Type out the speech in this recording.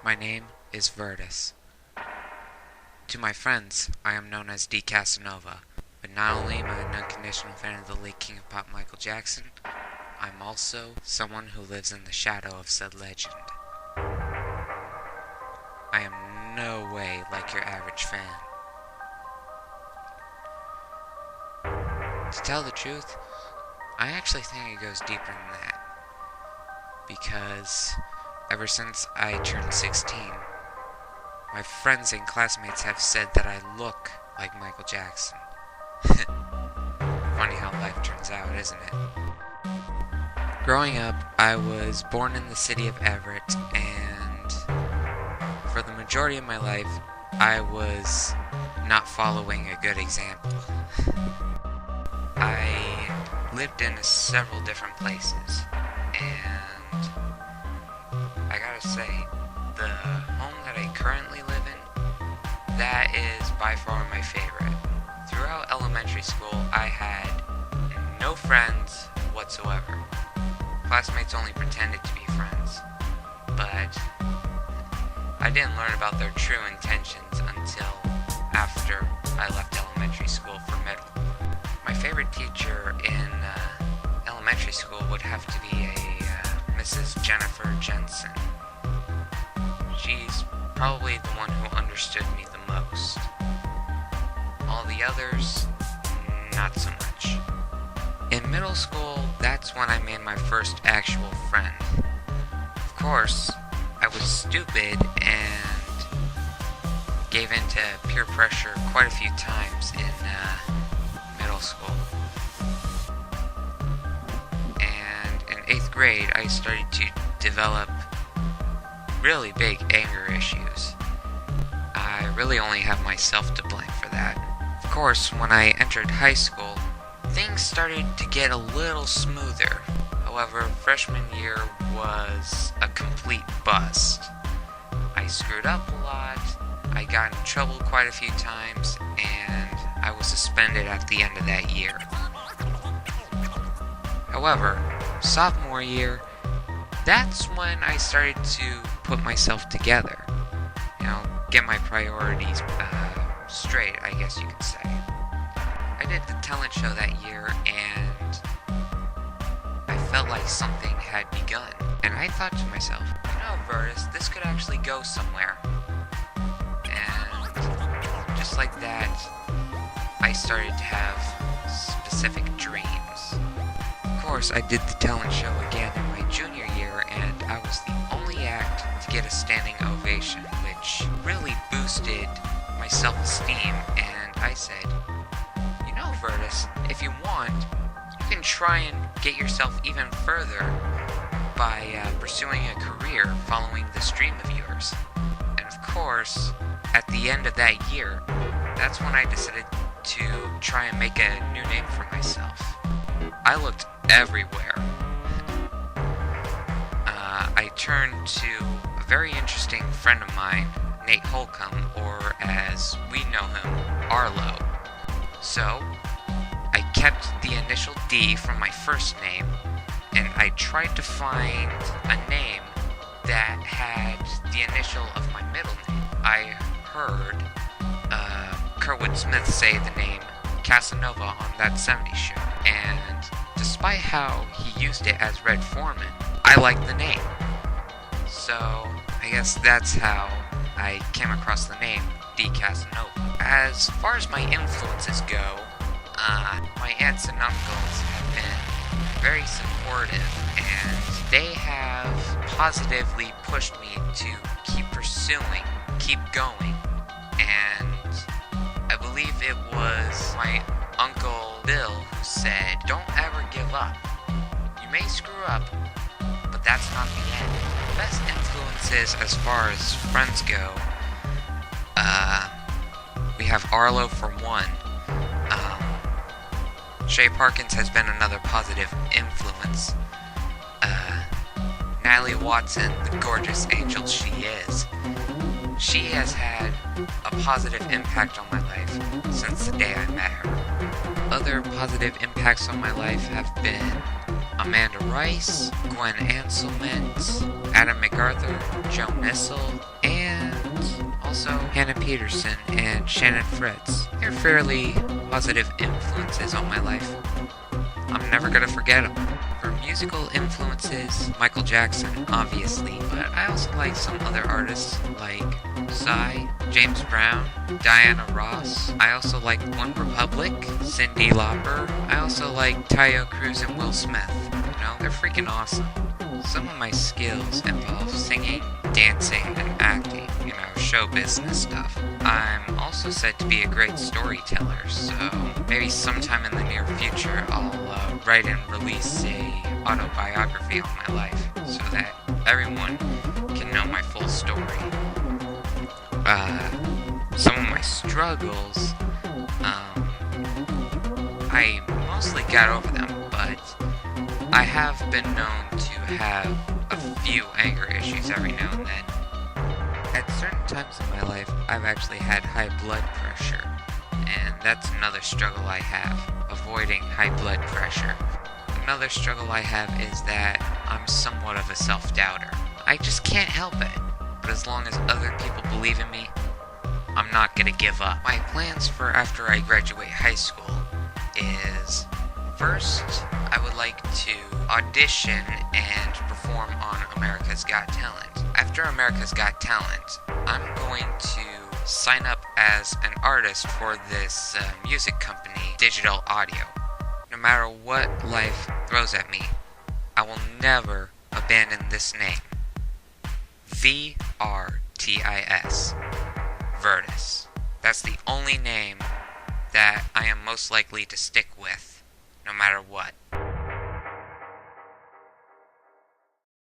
My name is Virtus. To my friends, I am known as D. Casanova, but not only am I an unconditional fan of the late King of Pop Michael Jackson, I'm also someone who lives in the shadow of said legend. I am no way like your average fan. To tell the truth, I actually think it goes deeper than that, because ever since I turned 16, my friends and classmates have said that I look like Michael Jackson. Funny how life turns out, isn't it? Growing up, I was born in the city of Everett, and for the majority of my life, I was not following a good example. I lived in several different places, and I gotta say, the home that I currently live in, that is by far my favorite. Throughout elementary school, I had no friends whatsoever. Classmates only pretended to be friends, but I didn't learn about their true intentions until after I left elementary school for middle. My favorite teacher in elementary school would have to be Mrs. Jennifer Jensen. She's probably the one who understood me the most. All the others, not so much. In middle school, that's when I made my first actual friend. Of course, I was stupid and gave in to peer pressure quite a few times in middle school. And in 8th grade, I started to develop really big anger issues. I really only have myself to blame for that. Of course, when I entered high school, things started to get a little smoother. However, freshman year was a complete bust. I screwed up a lot, I got in trouble quite a few times, and I was suspended at the end of that year. However, sophomore year, that's when I started to put myself together. Get my priorities straight, I guess you could say. I did the talent show that year, and I felt like something had begun. And I thought to myself, Virtus, this could actually go somewhere. And just like that, I started to have specific dreams. Of course, I did the talent show again in my junior year, and I was the only act to get a standing ovation, which really boosted my self-esteem, and I said, Virtus, if you want, you can try and get yourself even further by pursuing a career following this dream of yours. And of course, at the end of that year, that's when I decided to try and make a new name for myself. I looked everywhere. I turned to a very interesting friend of mine, Nate Holcomb, or as we know him, Arlo. So, I kept the initial D from my first name, and I tried to find a name that had the initial of my middle name. I heard Kurtwood Smith say the name Casanova on That 70s Show, and despite how he used it as Red Foreman, I liked the name. So, I guess that's how I came across the name D. Casanova. As far as my influences go, my aunts and uncles have been very supportive, and they have positively pushed me to keep pursuing, keep going, and I believe it was my Uncle Bill who said, don't ever give up. You may screw up, but that's not the end. Best influences as far as friends go, we have Arlo for one. Shay Parkins has been another positive influence. Natalie Watson, the gorgeous angel she is, she has had a positive impact on my life since the day I met her. Other positive impacts on my life have been Amanda Rice, Gwen Anselment, Adam MacArthur, Joe Nissel, and also Hannah Peterson and Shannon Fritz. They're fairly positive influences on my life. I'm never gonna forget them. For musical influences, Michael Jackson, obviously, but I also like some other artists like Psy, James Brown, Diana Ross. I also like One Republic, Cyndi Lauper. I also like Tayo Cruz and Will Smith. You know, they're freaking awesome. Some of my skills involve singing, dancing, and acting, you know, show business stuff. I'm also said to be a great storyteller, so maybe sometime in the near future I'll write and release a autobiography on my life so that everyone can know my full story. Some of my struggles, I mostly got over them, but I have been known to have a few anger issues every now and then. At certain times in my life, I've actually had high blood pressure, and that's another struggle I have, avoiding high blood pressure. Another struggle I have is that I'm somewhat of a self-doubter. I just can't help it, but as long as other people believe in me, I'm not gonna give up. My plans for after I graduate high school is, first, I would like to audition and perform on America's Got Talent. After America's Got Talent, I'm going to sign up as an artist for this music company, Digital Audio. No matter what life throws at me, I will never abandon this name. VRTIS. Virtus. That's the only name that I am most likely to stick with, no matter what.